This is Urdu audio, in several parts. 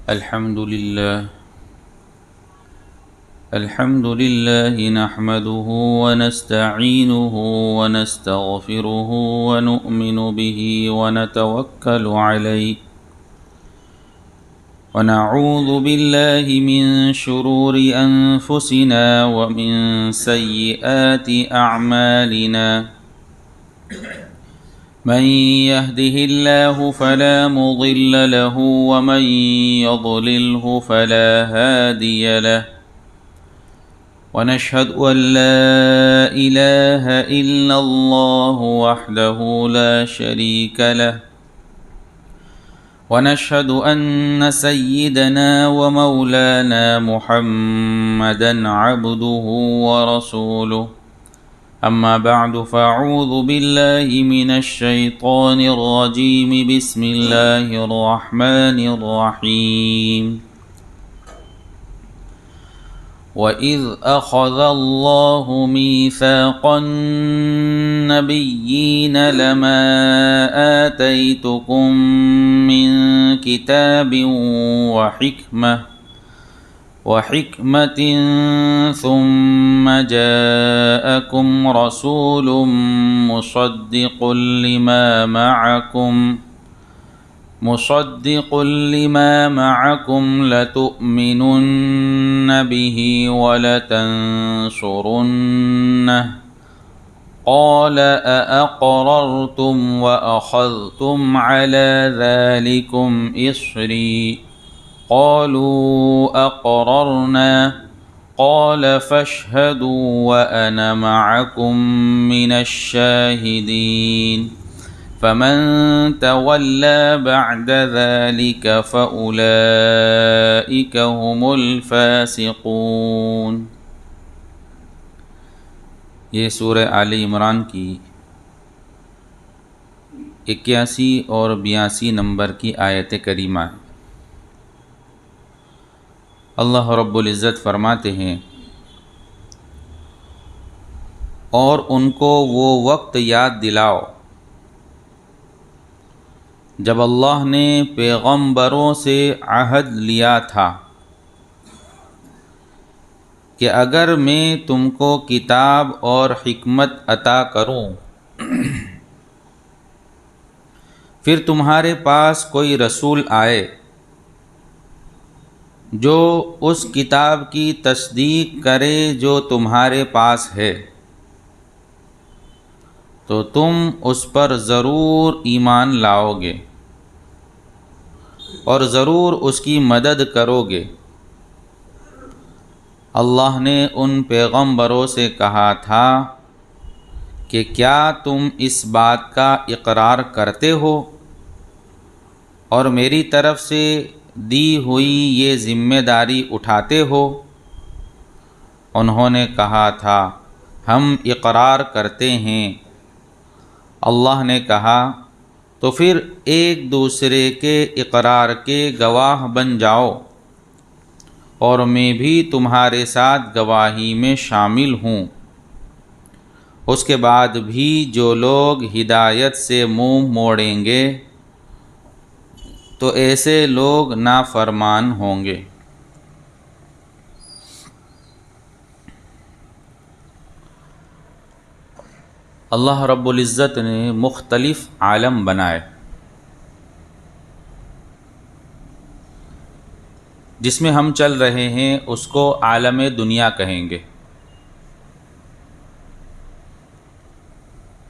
الحمد لله نحمده ونستعينه ونستغفره ونؤمن به ونتوكل عليه ونعوذ بالله من شرور أنفسنا ومن سيئات أعمالنا من يهده الله فلا مضل له ومن يضلله فلا هادي له ونشهد أن لا إله إلا الله وحده لا شريك له ونشهد أن سيدنا ومولانا محمدا عبده ورسوله أما بعد فأعوذ بالله من الشيطان الرجيم بسم الله الرحمن الرحيم وَإِذْ أَخَذَ اللَّهُ مِيثَاقَ النَّبِيِّينَ لَمَا آتَيْتُكُم مِّن كِتَابٍ وَحِكْمَةٍ ثُمَّ جَاءَكُمْ رَسُولٌ مصدق لما معكم لتؤمنن به ولتنصرنه قال أأقررتم وأخذتم على ذلكم إصري قالوا أقررنا قال فاشهدوا وأنا معكم من الشاهدين فمن تولى بعد ذلك فأولئك هم الفاسقون۔ یہ سورہ آل عمران کی 81 اور 82 نمبر کی آیت کریمہ ہے۔ اللہ رب العزت فرماتے ہیں، اور ان کو وہ وقت یاد دلاؤ جب اللہ نے پیغمبروں سے عہد لیا تھا کہ اگر میں تم کو کتاب اور حکمت عطا کروں پھر تمہارے پاس کوئی رسول آئے جو اس کتاب کی تصدیق کرے جو تمہارے پاس ہے تو تم اس پر ضرور ایمان لاؤ گے اور ضرور اس کی مدد کرو گے۔ اللہ نے ان پیغمبروں سے کہا تھا کہ کیا تم اس بات کا اقرار کرتے ہو اور میری طرف سے دی ہوئی یہ ذمہ داری اٹھاتے ہو؟ انہوں نے کہا تھا، ہم اقرار کرتے ہیں۔ اللہ نے کہا، تو پھر ایک دوسرے کے اقرار کے گواہ بن جاؤ اور میں بھی تمہارے ساتھ گواہی میں شامل ہوں۔ اس کے بعد بھی جو لوگ ہدایت سے منہ موڑیں گے تو ایسے لوگ نافرمان ہوں گے۔ اللہ رب العزت نے مختلف عالم بنائے جس میں ہم چل رہے ہیں، اس کو عالم دنیا کہیں گے۔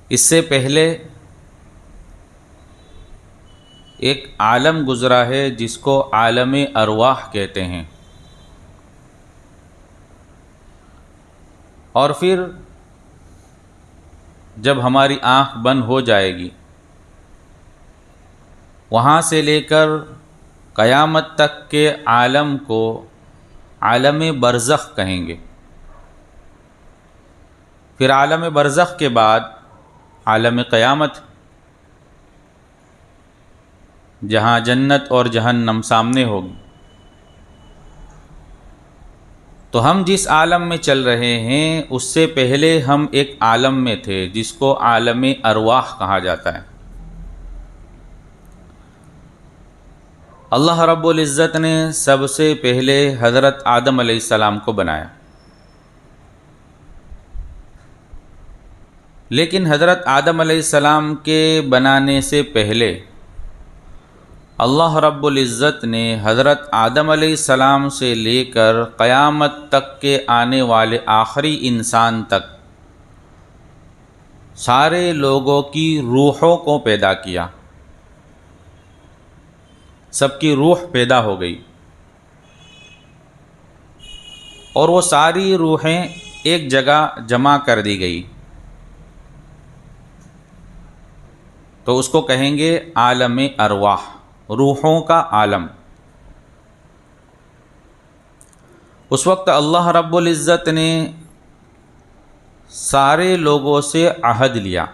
اس سے پہلے ایک عالم گزرا ہے جس کو عالم ارواح کہتے ہیں، اور پھر جب ہماری آنکھ بند ہو جائے گی وہاں سے لے کر قیامت تک کے عالم کو عالم برزخ کہیں گے۔ پھر عالم برزخ کے بعد عالم قیامت، جہاں جنت اور جہنم سامنے ہوگی۔ تو ہم جس عالم میں چل رہے ہیں اس سے پہلے ہم ایک عالم میں تھے جس کو عالم ارواح کہا جاتا ہے۔ اللہ رب العزت نے سب سے پہلے حضرت آدم علیہ السلام کو بنایا، لیکن حضرت آدم علیہ السلام کے بنانے سے پہلے اللہ رب العزت نے حضرت آدم علیہ السلام سے لے کر قیامت تک کے آنے والے آخری انسان تک سارے لوگوں کی روحوں کو پیدا کیا، سب کی روح پیدا ہو گئی، اور وہ ساری روحیں ایک جگہ جمع کر دی گئی، تو اس کو کہیں گے عالم ارواح، روحوں کا عالم۔ اس وقت اللہ رب العزت نے سارے لوگوں سے عہد لیا،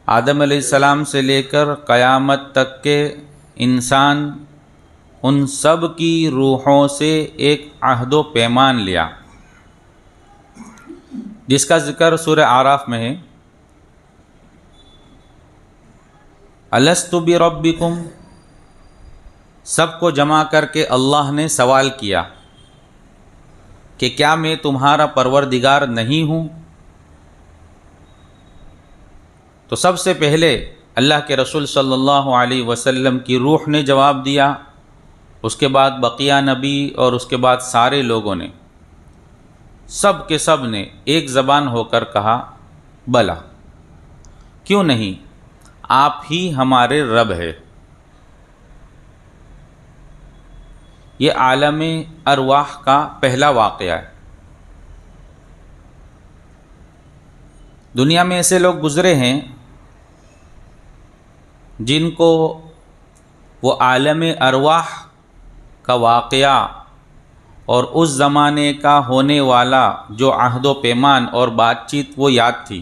آدم علیہ السلام سے لے کر قیامت تک کے انسان، ان سب کی روحوں سے ایک عہد و پیمان لیا، جس کا ذکر سورہ اعراف میں ہے۔ الست بربکم، سب کو جمع کر کے اللہ نے سوال کیا کہ کیا میں تمہارا پروردگار نہیں ہوں؟ تو سب سے پہلے اللہ کے رسول صلی اللہ علیہ وسلم کی روح نے جواب دیا، اس کے بعد بقیہ نبی، اور اس کے بعد سارے لوگوں نے، سب کے سب نے ایک زبان ہو کر کہا بلا، کیوں نہیں، آپ ہی ہمارے رب ہے۔ یہ عالم ارواح کا پہلا واقعہ ہے۔ دنیا میں ایسے لوگ گزرے ہیں جن کو وہ عالم ارواح کا واقعہ اور اس زمانے کا ہونے والا جو عہد و پیمان اور بات چیت وہ یاد تھی۔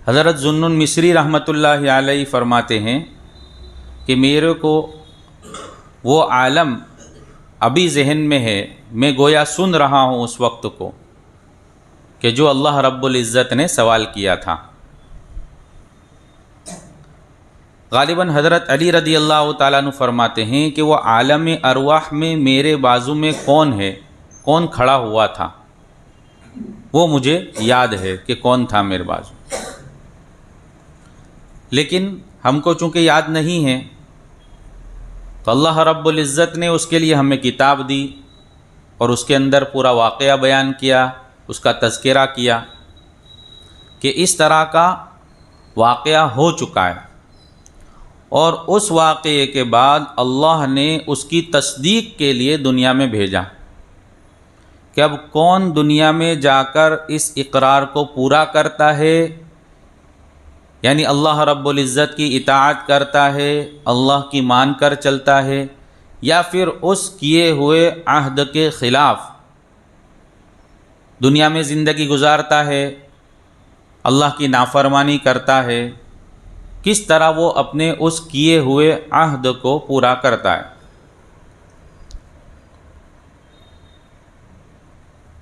حضرت ذوالنون مصری رحمۃ اللہ علیہ فرماتے ہیں کہ میرے کو وہ عالم ابھی ذہن میں ہے، میں گویا سن رہا ہوں اس وقت کو کہ جو اللہ رب العزت نے سوال کیا تھا۔ غالباً حضرت علی رضی اللہ تعالیٰ عنہ فرماتے ہیں کہ وہ عالم ارواح میں میرے بازو میں کون ہے، کون کھڑا ہوا تھا، وہ مجھے یاد ہے کہ کون تھا میرے بازو، لیکن ہم کو چونکہ یاد نہیں ہے تو اللہ رب العزت نے اس کے لیے ہمیں کتاب دی اور اس کے اندر پورا واقعہ بیان کیا، اس کا تذکرہ کیا کہ اس طرح کا واقعہ ہو چکا ہے، اور اس واقعے کے بعد اللہ نے اس کی تصدیق کے لیے دنیا میں بھیجا کہ اب کون دنیا میں جا کر اس اقرار کو پورا کرتا ہے، یعنی اللہ رب العزت کی اطاعت کرتا ہے، اللہ کی مان کر چلتا ہے، یا پھر اس کیے ہوئے عہد کے خلاف دنیا میں زندگی گزارتا ہے، اللہ کی نافرمانی کرتا ہے، کس طرح وہ اپنے اس کیے ہوئے عہد کو پورا کرتا ہے۔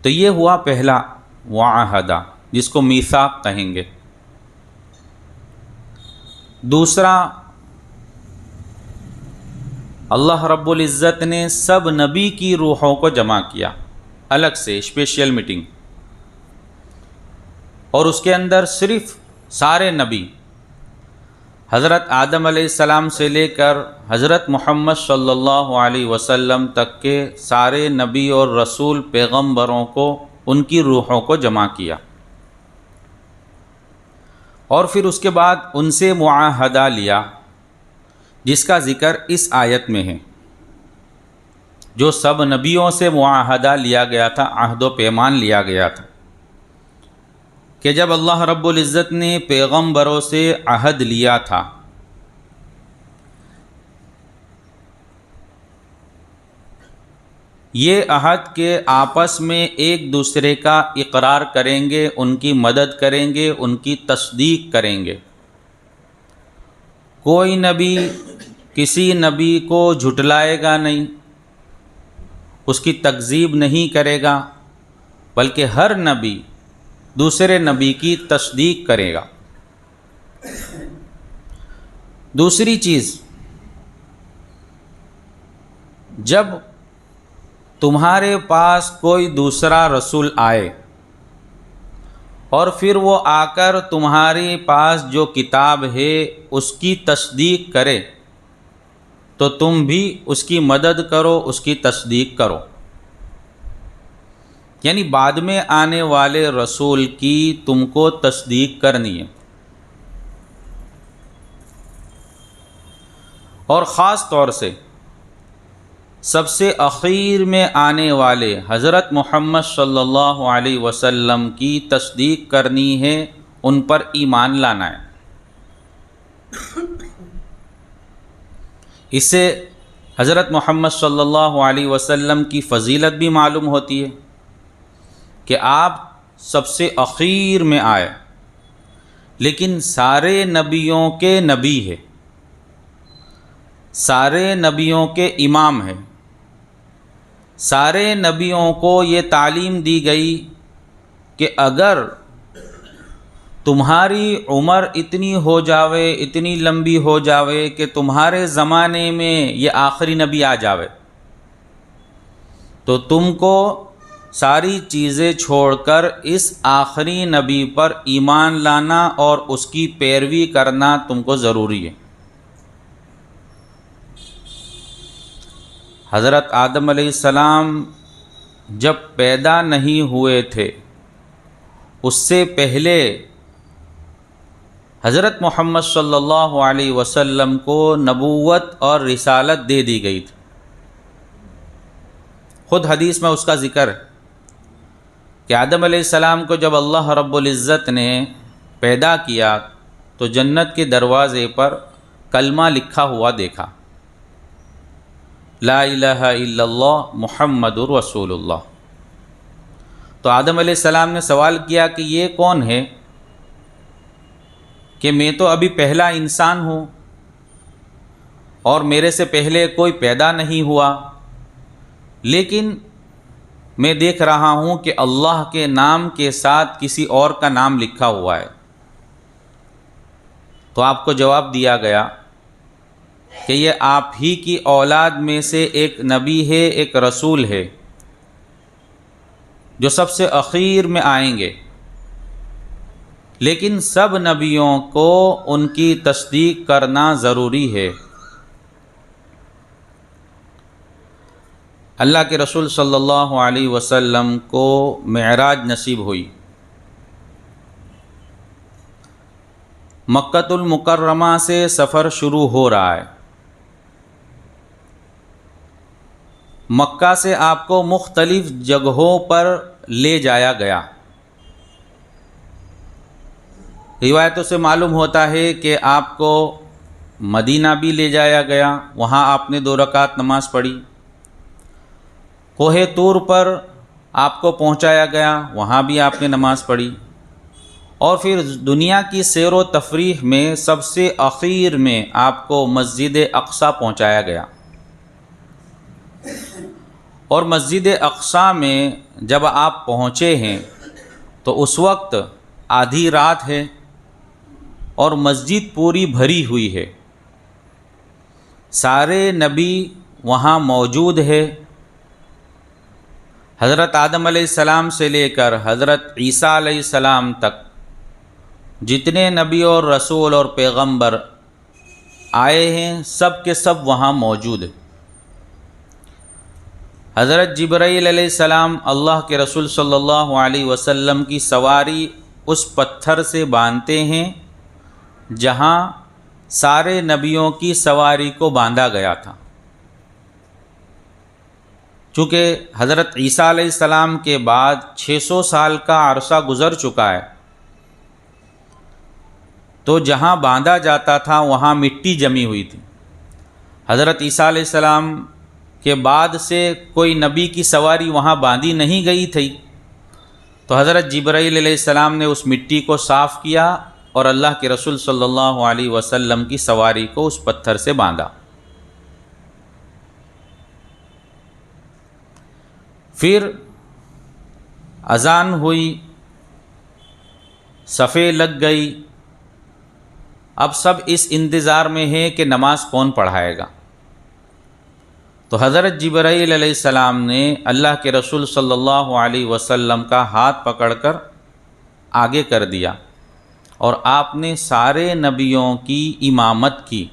تو یہ ہوا پہلا معاہدہ، جس کو میثاق کہیں گے۔ دوسرا، اللہ رب العزت نے سب نبی کی روحوں کو جمع کیا الگ سے، اسپیشل میٹنگ، اور اس کے اندر صرف سارے نبی، حضرت آدم علیہ السلام سے لے کر حضرت محمد صلی اللہ علیہ وسلم تک کے سارے نبی اور رسول پیغمبروں کو، ان کی روحوں کو جمع کیا، اور پھر اس کے بعد ان سے معاہدہ لیا، جس کا ذکر اس آیت میں ہے، جو سب نبیوں سے معاہدہ لیا گیا تھا، عہد و پیمان لیا گیا تھا، کہ جب اللہ رب العزت نے پیغمبروں سے عہد لیا تھا یہ عہد کے آپس میں ایک دوسرے کا اقرار کریں گے، ان کی مدد کریں گے، ان کی تصدیق کریں گے۔ کوئی نبی کسی نبی کو جھٹلائے گا نہیں، اس کی تکذیب نہیں کرے گا، بلکہ ہر نبی دوسرے نبی کی تصدیق کرے گا۔ دوسری چیز، جب تمہارے پاس کوئی دوسرا رسول آئے اور پھر وہ آ کر تمہارے پاس جو کتاب ہے اس کی تصدیق کرے تو تم بھی اس کی مدد کرو، اس کی تصدیق کرو۔ یعنی بعد میں آنے والے رسول کی تم کو تصدیق کرنی ہے۔ اور خاص طور سے سب سے اخیر میں آنے والے حضرت محمد صلی اللہ علیہ وسلم کی تصدیق کرنی ہے، ان پر ایمان لانا ہے۔ اس سے حضرت محمد صلی اللہ علیہ وسلم کی فضیلت بھی معلوم ہوتی ہے کہ آپ سب سے اخیر میں آئے، لیکن سارے نبیوں کے نبی ہے، سارے نبیوں کے امام ہیں۔ سارے نبیوں کو یہ تعلیم دی گئی کہ اگر تمہاری عمر اتنی ہو جاوے، اتنی لمبی ہو جاوے کہ تمہارے زمانے میں یہ آخری نبی آ جاوے، تو تم کو ساری چیزیں چھوڑ کر اس آخری نبی پر ایمان لانا اور اس کی پیروی کرنا تم کو ضروری ہے۔ حضرت آدم علیہ السلام جب پیدا نہیں ہوئے تھے، اس سے پہلے حضرت محمد صلی اللہ علیہ وسلم کو نبوت اور رسالت دے دی گئی تھی۔ خود حدیث میں اس کا ذکر ہے کہ آدم علیہ السلام کو جب اللہ رب العزت نے پیدا کیا تو جنت کے دروازے پر کلمہ لکھا ہوا دیکھا، لا الہ الا اللہ محمد رسول اللہ۔ تو آدم علیہ السلام نے سوال کیا کہ یہ کون ہے کہ میں تو ابھی پہلا انسان ہوں اور میرے سے پہلے کوئی پیدا نہیں ہوا، لیکن میں دیکھ رہا ہوں کہ اللہ کے نام کے ساتھ کسی اور کا نام لکھا ہوا ہے۔ تو آپ کو جواب دیا گیا کہ یہ آپ ہی کی اولاد میں سے ایک نبی ہے، ایک رسول ہے جو سب سے اخیر میں آئیں گے، لیکن سب نبیوں کو ان کی تصدیق کرنا ضروری ہے۔ اللہ کے رسول صلی اللہ علیہ وسلم کو معراج نصیب ہوئی۔ مکۃ المکرمہ سے سفر شروع ہو رہا ہے۔ مکہ سے آپ کو مختلف جگہوں پر لے جایا گیا۔ روایتوں سے معلوم ہوتا ہے کہ آپ کو مدینہ بھی لے جایا گیا، وہاں آپ نے 2 رکعت نماز پڑھی۔ کوہ طور پر آپ کو پہنچایا گیا، وہاں بھی آپ نے نماز پڑھی۔ اور پھر دنیا کی سیر و تفریح میں سب سے اخیر میں آپ کو مسجد اقصی پہنچایا گیا۔ اور مسجد اقصی میں جب آپ پہنچے ہیں تو اس وقت آدھی رات ہے اور مسجد پوری بھری ہوئی ہے، سارے نبی وہاں موجود ہے۔ حضرت آدم علیہ السلام سے لے کر حضرت عیسیٰ علیہ السلام تک جتنے نبی اور رسول اور پیغمبر آئے ہیں، سب کے سب وہاں موجود ہیں۔ حضرت جبرائیل علیہ السلام اللہ کے رسول صلی اللہ علیہ وسلم کی سواری اس پتھر سے باندھتے ہیں جہاں سارے نبیوں کی سواری کو باندھا گیا تھا۔ چونکہ حضرت عیسیٰ علیہ السلام کے بعد 600 سال کا عرصہ گزر چکا ہے، تو جہاں باندھا جاتا تھا وہاں مٹی جمی ہوئی تھی۔ حضرت عیسیٰ علیہ السلام کے بعد سے کوئی نبی کی سواری وہاں باندھی نہیں گئی تھی، تو حضرت جبرائیل علیہ السلام نے اس مٹی کو صاف کیا اور اللہ کے رسول صلی اللہ علیہ وسلم کی سواری کو اس پتھر سے باندھا۔ پھر اذان ہوئی، صفیں لگ گئی، اب سب اس انتظار میں ہے کہ نماز کون پڑھائے گا۔ تو حضرت جبرائیل علیہ السلام نے اللہ کے رسول صلی اللہ علیہ وسلم کا ہاتھ پکڑ کر آگے کر دیا اور آپ نے سارے نبیوں کی امامت کی،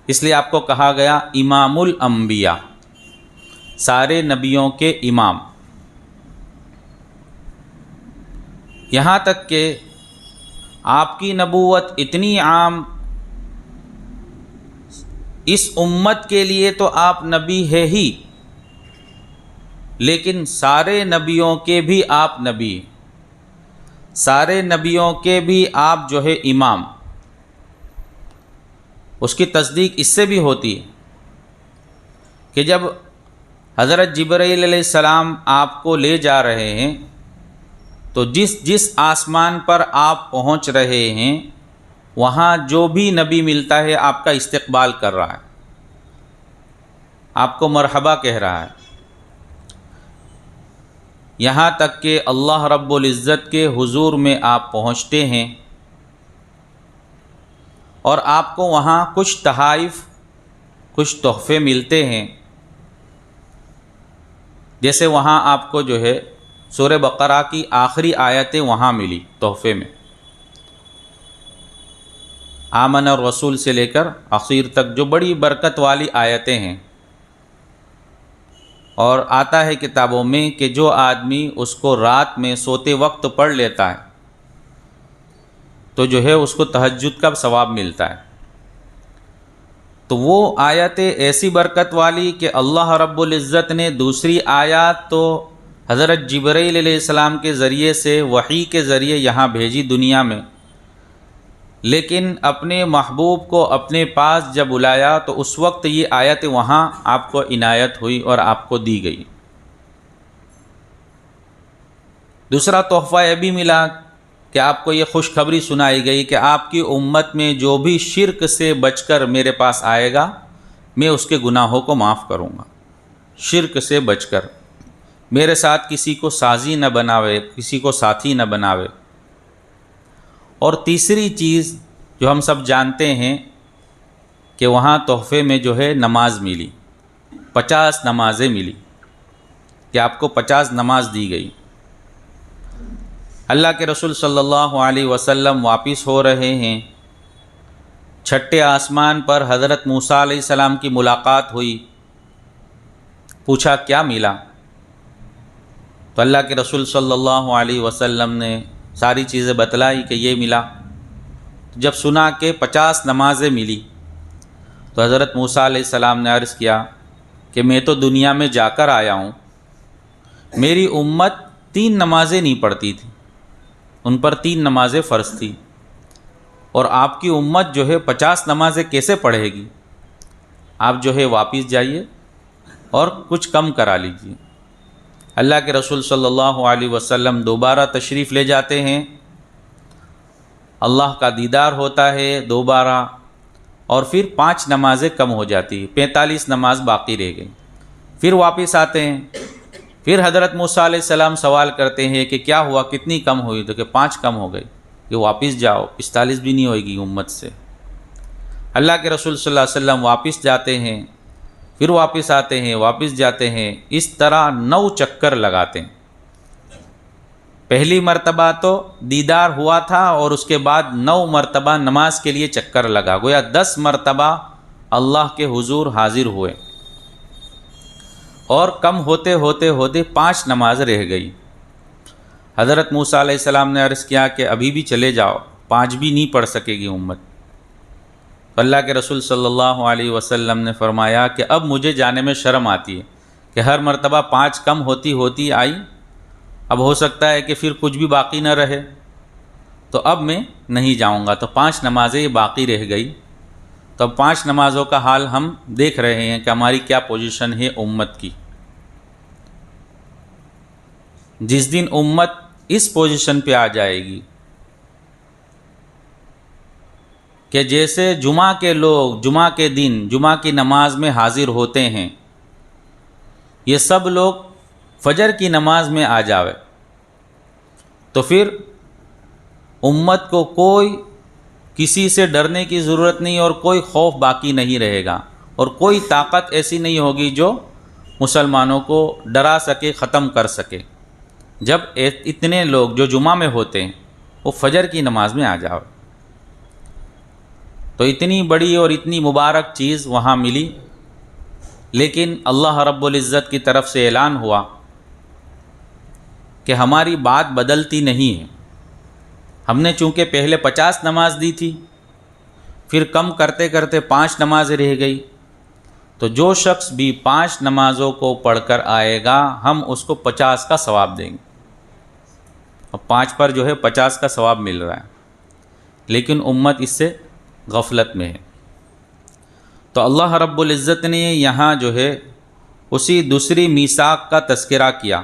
اس لیے آپ کو کہا گیا امام الانبیاء، سارے نبیوں کے امام۔ یہاں تک کہ آپ کی نبوت اتنی عام، اس امت کے لیے تو آپ نبی ہے ہی، لیکن سارے نبیوں کے بھی آپ نبی، سارے نبیوں کے بھی آپ جو ہے امام۔ اس کی تصدیق اس سے بھی ہوتی ہے کہ جب حضرت جبرائیل علیہ السلام آپ کو لے جا رہے ہیں تو جس آسمان پر آپ پہنچ رہے ہیں وہاں جو بھی نبی ملتا ہے آپ کا استقبال کر رہا ہے، آپ کو مرحبا کہہ رہا ہے، یہاں تک کہ اللہ رب العزت کے حضور میں آپ پہنچتے ہیں اور آپ کو وہاں کچھ تحائف، کچھ تحفے ملتے ہیں۔ جیسے وہاں آپ کو جو ہے سورہ بقرہ کی آخری آیتیں وہاں ملی تحفے میں، آمن الرسول سے لے کر اخیر تک جو بڑی برکت والی آیتیں ہیں، اور آتا ہے کتابوں میں کہ جو آدمی اس کو رات میں سوتے وقت پڑھ لیتا ہے تو جو ہے اس کو تہجد کا ثواب ملتا ہے۔ تو وہ آیتیں ایسی برکت والی کہ اللہ رب العزت نے دوسری آیات تو حضرت جبرائیل علیہ السلام کے ذریعے سے وحی کے ذریعے یہاں بھیجی دنیا میں، لیکن اپنے محبوب کو اپنے پاس جب بلایا تو اس وقت یہ آیت وہاں آپ کو عنایت ہوئی اور آپ کو دی گئی۔ دوسرا تحفہ یہ بھی ملا کہ آپ کو یہ خوشخبری سنائی گئی کہ آپ کی امت میں جو بھی شرک سے بچ کر میرے پاس آئے گا میں اس کے گناہوں کو معاف کروں گا۔ شرک سے بچ کر میرے ساتھ کسی کو سازی نہ بناوے، کسی کو ساتھی نہ بناوے۔ اور تیسری چیز جو ہم سب جانتے ہیں کہ وہاں تحفے میں جو ہے نماز ملی، 50 نمازیں ملی، کہ آپ کو 50 نماز دی گئی۔ اللہ کے رسول صلی اللہ علیہ وسلم واپس ہو رہے ہیں، چھٹے آسمان پر حضرت موسیٰ علیہ السلام کی ملاقات ہوئی، پوچھا کیا ملا؟ تو اللہ کے رسول صلی اللہ علیہ وسلم نے ساری چیزیں بتلائی کہ یہ ملا۔ جب سنا کہ 50 نمازیں ملی تو حضرت موسیٰ علیہ السلام نے عرض کیا کہ میں تو دنیا میں جا کر آیا ہوں، میری امت 3 نمازیں نہیں پڑھتی تھی، ان پر 3 نمازیں فرض تھی، اور آپ کی امت جو ہے 50 نمازیں کیسے پڑھے گی؟ آپ جو ہے واپس جائیے اور کچھ کم کرا لیجیے۔ اللہ کے رسول صلی اللہ علیہ وسلم دوبارہ تشریف لے جاتے ہیں، اللہ کا دیدار ہوتا ہے دوبارہ، اور پھر 5 نمازیں کم ہو جاتی، 45 نماز باقی رہ گئی۔ پھر واپس آتے ہیں، پھر حضرت موسیٰ علیہ السلام سوال کرتے ہیں کہ کیا ہوا، کتنی کم ہوئی؟ تو کہ 5 کم ہو گئی، کہ واپس جاؤ، 45 بھی نہیں ہوئے گی امت سے۔ اللہ کے رسول صلی اللہ علیہ وسلم واپس جاتے ہیں، پھر واپس آتے ہیں، واپس جاتے ہیں، اس طرح 9 چکر لگاتے ہیں۔ پہلی مرتبہ تو دیدار ہوا تھا اور اس کے بعد 9 مرتبہ نماز کے لیے چکر لگا، گویا 10 مرتبہ اللہ کے حضور حاضر ہوئے، اور کم ہوتے ہوتے ہوتے 5 نماز رہ گئی۔ حضرت موسیٰ علیہ السلام نے عرض کیا کہ ابھی بھی چلے جاؤ، 5 بھی نہیں پڑھ سکے گی امت۔ اللہ کے رسول صلی اللہ علیہ وسلم نے فرمایا کہ اب مجھے جانے میں شرم آتی ہے کہ ہر مرتبہ 5 کم ہوتی آئی، اب ہو سکتا ہے کہ پھر کچھ بھی باقی نہ رہے، تو اب میں نہیں جاؤں گا۔ تو 5 نمازیں باقی رہ گئی۔ تو اب 5 نمازوں کا حال ہم دیکھ رہے ہیں کہ ہماری کیا پوزیشن ہے امت کی۔ جس دن امت اس پوزیشن پہ آ جائے گی کہ جیسے جمعہ کے لوگ جمعہ کے دن جمعہ کی نماز میں حاضر ہوتے ہیں، یہ سب لوگ فجر کی نماز میں آ جاوے، تو پھر امت کو کوئی کسی سے ڈرنے کی ضرورت نہیں اور کوئی خوف باقی نہیں رہے گا، اور کوئی طاقت ایسی نہیں ہوگی جو مسلمانوں کو ڈرا سکے، ختم کر سکے۔ جب اتنے لوگ جو جمعہ میں ہوتے ہیں وہ فجر کی نماز میں آ جاؤ، تو اتنی بڑی اور اتنی مبارک چیز وہاں ملی، لیکن اللہ رب العزت کی طرف سے اعلان ہوا کہ ہماری بات بدلتی نہیں ہے۔ ہم نے چونکہ پہلے 50 نماز دی تھی، پھر کم کرتے کرتے 5 نمازیں رہ گئی، تو جو شخص بھی 5 نمازوں کو پڑھ کر آئے گا ہم اس کو 50 کا ثواب دیں گے۔ اور 5 پر جو ہے 50 کا ثواب مل رہا ہے، لیکن امت اس سے غفلت میں ہے۔ تو اللہ رب العزت نے یہاں جو ہے اسی دوسری میثاق کا تذکرہ کیا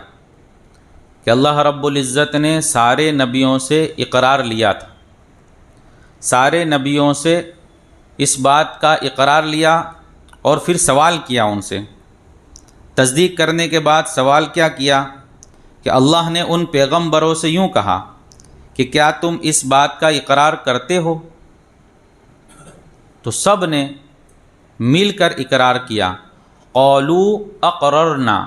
کہ اللہ رب العزت نے سارے نبیوں سے اقرار لیا تھا، سارے نبیوں سے اس بات کا اقرار لیا اور پھر سوال کیا ان سے۔ تصدیق کرنے کے بعد سوال کیا کیا کہ اللہ نے ان پیغمبروں سے یوں کہا کہ کیا تم اس بات کا اقرار کرتے ہو؟ تو سب نے مل کر اقرار کیا، قالوا اقررنا،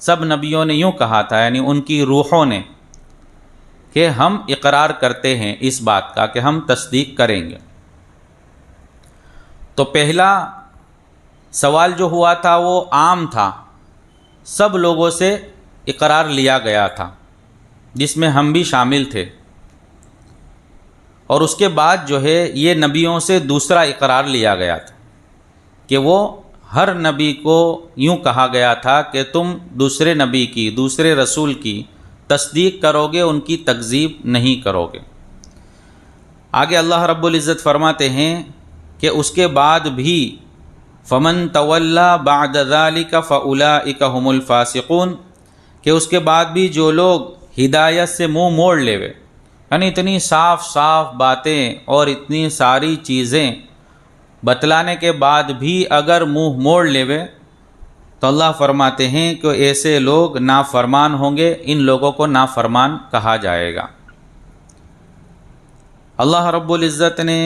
سب نبیوں نے یوں کہا تھا، یعنی ان کی روحوں نے، کہ ہم اقرار کرتے ہیں اس بات کا کہ ہم تصدیق کریں گے۔ تو پہلا سوال جو ہوا تھا وہ عام تھا، سب لوگوں سے اقرار لیا گیا تھا، جس میں ہم بھی شامل تھے۔ اور اس کے بعد جو ہے یہ نبیوں سے دوسرا اقرار لیا گیا تھا کہ وہ ہر نبی کو یوں کہا گیا تھا کہ تم دوسرے نبی کی، دوسرے رسول کی تصدیق کرو گے، ان کی تکذیب نہیں کرو گے۔ آگے اللہ رب العزت فرماتے ہیں کہ اس کے بعد بھی فمن تولی بعد ذلک فاولئک هم الفاسقون، کہ اس کے بعد بھی جو لوگ ہدایت سے منہ موڑ لیوے، یعنی اتنی صاف صاف باتیں اور اتنی ساری چیزیں بتلانے کے بعد بھی اگر منہ موڑ لیوے، تو اللہ فرماتے ہیں کہ ایسے لوگ نافرمان ہوں گے، ان لوگوں کو نافرمان کہا جائے گا۔ اللہ رب العزت نے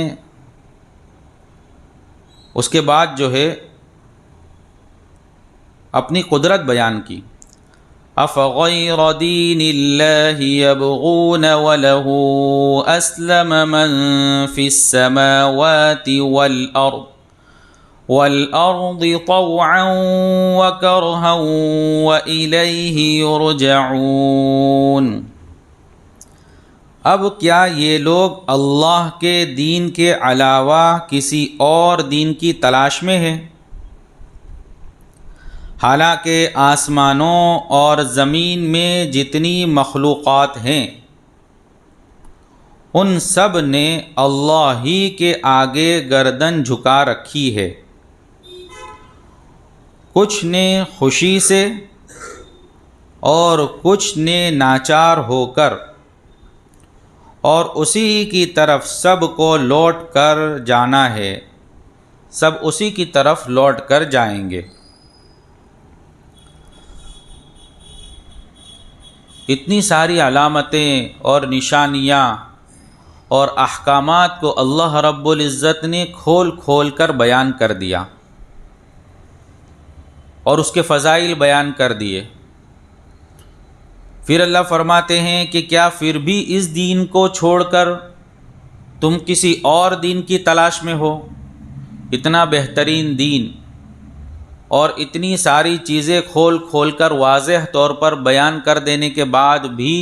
اس کے بعد جو ہے اپنی قدرت بیان کی، افغیر دین اللہ یبغون وله اسلم من فی السماوات والارض طوعا وکرہا والیہ یرجعون۔ اب کیا یہ لوگ اللہ کے دین کے علاوہ کسی اور دین کی تلاش میں ہیں؟ حالانکہ آسمانوں اور زمین میں جتنی مخلوقات ہیں ان سب نے اللہ ہی کے آگے گردن جھکا رکھی ہے، کچھ نے خوشی سے اور کچھ نے ناچار ہو کر، اور اسی کی طرف سب کو لوٹ کر جانا ہے، سب اسی کی طرف لوٹ کر جائیں گے۔ اتنی ساری علامتیں اور نشانیاں اور احکامات کو اللہ رب العزت نے کھول کھول کر بیان کر دیا اور اس کے فضائل بیان کر دیے۔ پھر اللہ فرماتے ہیں کہ کیا پھر بھی اس دین کو چھوڑ کر تم کسی اور دین کی تلاش میں ہو؟ اتنا بہترین دین اور اتنی ساری چیزیں کھول کھول کر واضح طور پر بیان کر دینے کے بعد بھی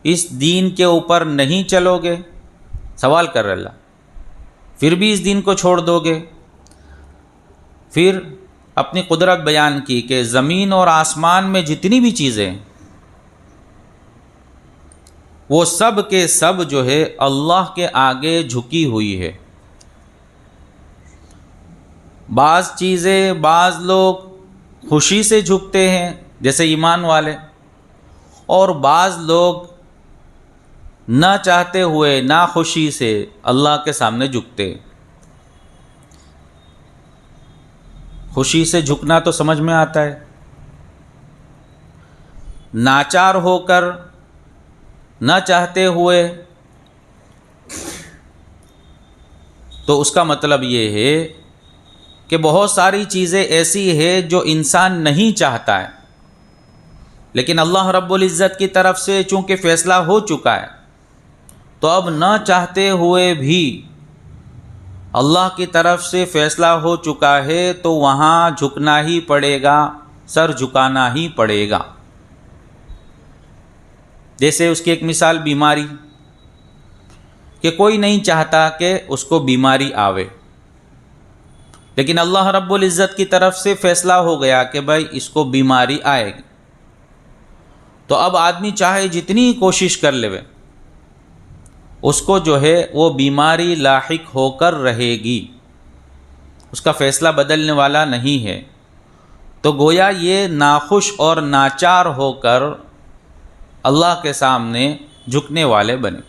اس دین کے اوپر نہیں چلو گے؟ سوال کر رہا اللہ، پھر بھی اس دین کو چھوڑ دو گے؟ پھر اپنی قدرت بیان کی کہ زمین اور آسمان میں جتنی بھی چیزیں وہ سب کے سب جو ہے اللہ کے آگے جھکی ہوئی ہے۔ بعض چیزیں بعض لوگ خوشی سے جھکتے ہیں جیسے ایمان والے، اور بعض لوگ نہ چاہتے ہوئے نہ خوشی سے اللہ کے سامنے جھکتے۔ خوشی سے جھکنا تو سمجھ میں آتا ہے، ناچار ہو کر نہ چاہتے ہوئے تو اس کا مطلب یہ ہے کہ بہت ساری چیزیں ایسی ہے جو انسان نہیں چاہتا ہے، لیکن اللہ رب العزت کی طرف سے چونکہ فیصلہ ہو چکا ہے، تو اب نہ چاہتے ہوئے بھی اللہ کی طرف سے فیصلہ ہو چکا ہے تو وہاں جھکنا ہی پڑے گا، سر جھکانا ہی پڑے گا۔ جیسے اس کی ایک مثال بیماری، کہ کوئی نہیں چاہتا کہ اس کو بیماری آوے، لیکن اللہ رب العزت کی طرف سے فیصلہ ہو گیا کہ بھائی اس کو بیماری آئے گی، تو اب آدمی چاہے جتنی کوشش کر لے اس کو جو ہے وہ بیماری لاحق ہو کر رہے گی، اس کا فیصلہ بدلنے والا نہیں ہے۔ تو گویا یہ ناخوش اور ناچار ہو کر اللہ کے سامنے جھکنے والے بنے۔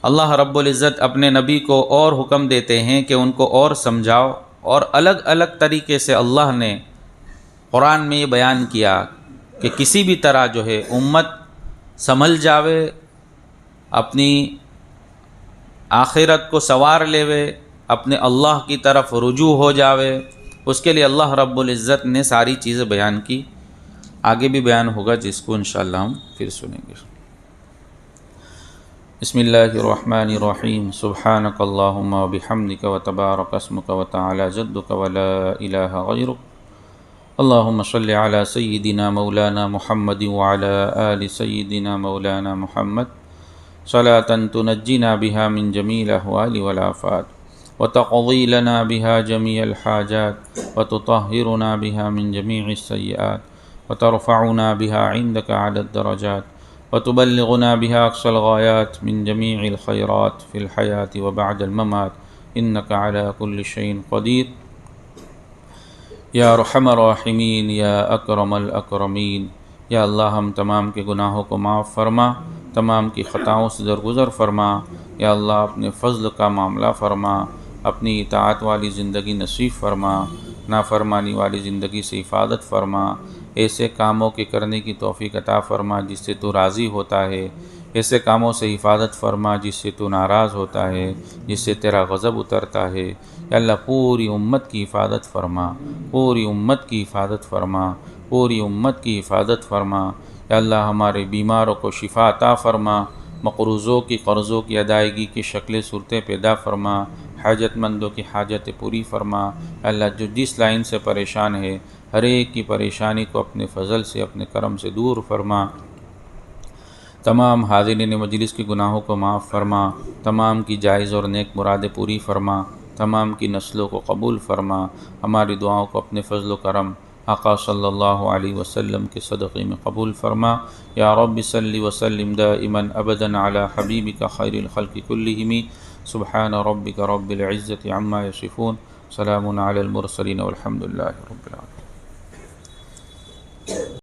اللہ رب العزت اپنے نبی کو اور حکم دیتے ہیں کہ ان کو اور سمجھاؤ، اور الگ الگ طریقے سے اللہ نے قرآن میں یہ بیان کیا کہ کسی بھی طرح جو ہے امت سنبھل جاوے، اپنی آخرت کو سنوار لیوے، اپنے اللہ کی طرف رجوع ہو جاوے، اس کے لیے اللہ رب العزت نے ساری چیزیں بیان کی۔ آگے بھی بیان ہوگا جس کو انشاءاللہ ہم پھر سنیں گے۔ بسم اللہ الرحمن الرحیم، سبحانک اللہم وبحمدک وتبارک اسمک وتعالی جدک ولا الہ غیرک، اللہم صلی علی سیدنا مولانا محمد وعلی آل سیدنا مولانا محمد صلاة تنجینا بها من جمیع الاحوال والآفات وتقضی لنا بها جمیع الحاجات وتطہرنا بها من جمیع السیئات وترفعنا بها عندك على الدرجات وتبلغنا بها أقصى الغايات من جميع الخيرات في الحياة وبعد الممات إنك على كل شيء قدير یا ارحم الراحمین یا اکرم الاکرمین۔ یا اللہ ہم تمام کے گناہوں کو معاف فرما، تمام کی خطاؤں سے درگزر فرما۔ یا اللہ اپنے فضل کا معاملہ فرما، اپنی اطاعت والی زندگی نصیب فرما، نافرمانی والی زندگی سے حفاظت فرما، ایسے کاموں کے کرنے کی توفیق عطا فرما جس سے تو راضی ہوتا ہے، ایسے کاموں سے حفاظت فرما جس سے تو ناراض ہوتا ہے، جس سے تیرا غضب اترتا ہے۔ یا اللہ پوری امت کی حفاظت فرما، پوری امت کی حفاظت فرما، پوری امت کی حفاظت فرما۔ یا اللہ ہمارے بیماروں کو شفا عطا فرما، مقروضوں کی قرضوں کی ادائیگی کی شکلیں صورتیں پیدا فرما، حاجت مندوں کی حاجتیں پوری فرما۔ یا اللہ جو جس لائن سے پریشان ہے ہر ایک کی پریشانی کو اپنے فضل سے اپنے کرم سے دور فرما۔ تمام حاضرین مجلس کے گناہوں کو معاف فرما، تمام کی جائز اور نیک مرادیں پوری فرما، تمام کی نسلوں کو قبول فرما، ہماری دعاؤں کو اپنے فضل و کرم آقا صلی اللہ علیہ وسلم کے صدقے میں قبول فرما۔ یا رب صلی وسلم دائما ابدا علی حبیبک خیر الخلق کلہم، سبحان ربک رب العزت عما یصفون، سلام علی المرسلین والحمد للہ رب العالمین۔